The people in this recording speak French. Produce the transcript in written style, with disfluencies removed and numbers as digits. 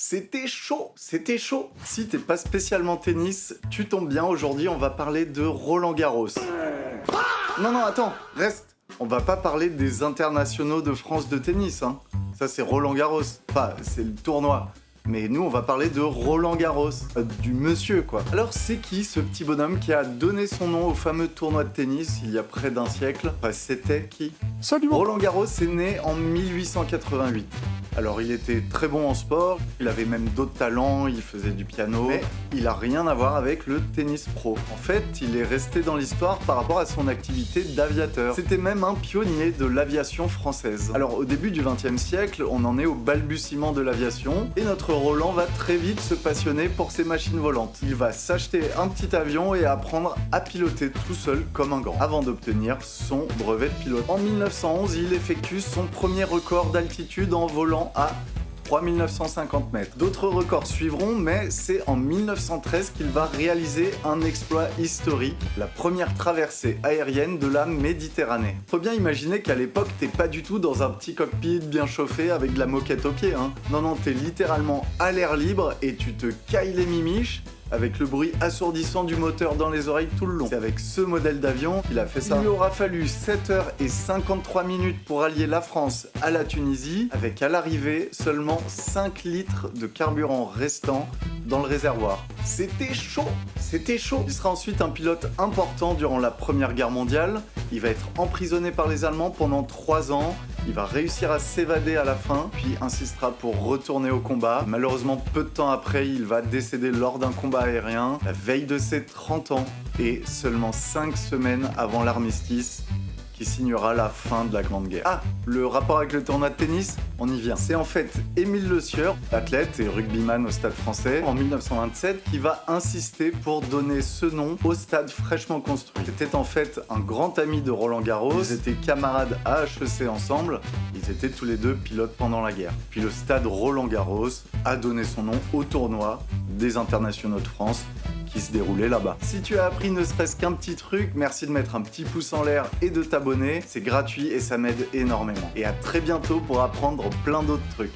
C'était chaud, c'était chaud. Si t'es pas spécialement tennis, tu tombes bien, aujourd'hui on va parler de Roland Garros. Non, attends, reste. On va pas parler des internationaux de France de tennis, hein. Ça c'est Roland Garros, enfin c'est le tournoi. Mais nous, on va parler de Roland Garros, du monsieur, quoi. Alors, c'est qui ce petit bonhomme qui a donné son nom au fameux tournoi de tennis il y a près d'un siècle? Enfin, c'était qui? Salut. Roland Garros est né en 1888. Alors, il était très bon en sport, il avait même d'autres talents, il faisait du piano, mais il a rien à voir avec le tennis pro. En fait, il est resté dans l'histoire par rapport à son activité d'aviateur. C'était même un pionnier de l'aviation française. Alors, au début du XXe siècle, on en est au balbutiement de l'aviation, et notre Roland va très vite se passionner pour ces machines volantes. Il va s'acheter un petit avion et apprendre à piloter tout seul comme un grand, avant d'obtenir son brevet de pilote. En 1911, il effectue son premier record d'altitude en volant à 3950 mètres. D'autres records suivront, mais c'est en 1913 qu'il va réaliser un exploit historique, la première traversée aérienne de la Méditerranée. Faut bien imaginer qu'à l'époque, t'es pas du tout dans un petit cockpit bien chauffé avec de la moquette au pied, hein. Non, t'es littéralement à l'air libre et tu te cailles les mimiches avec le bruit assourdissant du moteur dans les oreilles tout le long. C'est avec ce modèle d'avion qu'il a fait ça. Il lui aura fallu 7h53 pour allier la France à la Tunisie, avec à l'arrivée seulement 5 litres de carburant restant dans le réservoir. C'était chaud, c'était chaud. Il sera ensuite un pilote important durant la Première Guerre mondiale. Il va être emprisonné par les Allemands pendant 3 ans. Il va réussir à s'évader à la fin, puis insistera pour retourner au combat. Malheureusement, peu de temps après, il va décéder lors d'un combat aérien, la veille de ses 30 ans, et seulement 5 semaines avant l'armistice, qui signera la fin de la Grande Guerre. Ah, le rapport avec le tournoi de tennis, on y vient. C'est en fait Émile Le Sieur, athlète et rugbyman au Stade Français, en 1927, qui va insister pour donner ce nom au stade fraîchement construit. C'était en fait un grand ami de Roland Garros, ils étaient camarades à HEC ensemble, ils étaient tous les deux pilotes pendant la guerre. Puis le stade Roland Garros a donné son nom au tournoi des internationaux de France, qui se déroulait là-bas. Si tu as appris ne serait-ce qu'un petit truc, merci de mettre un petit pouce en l'air et de t'abonner, c'est gratuit et ça m'aide énormément. Et à très bientôt pour apprendre plein d'autres trucs.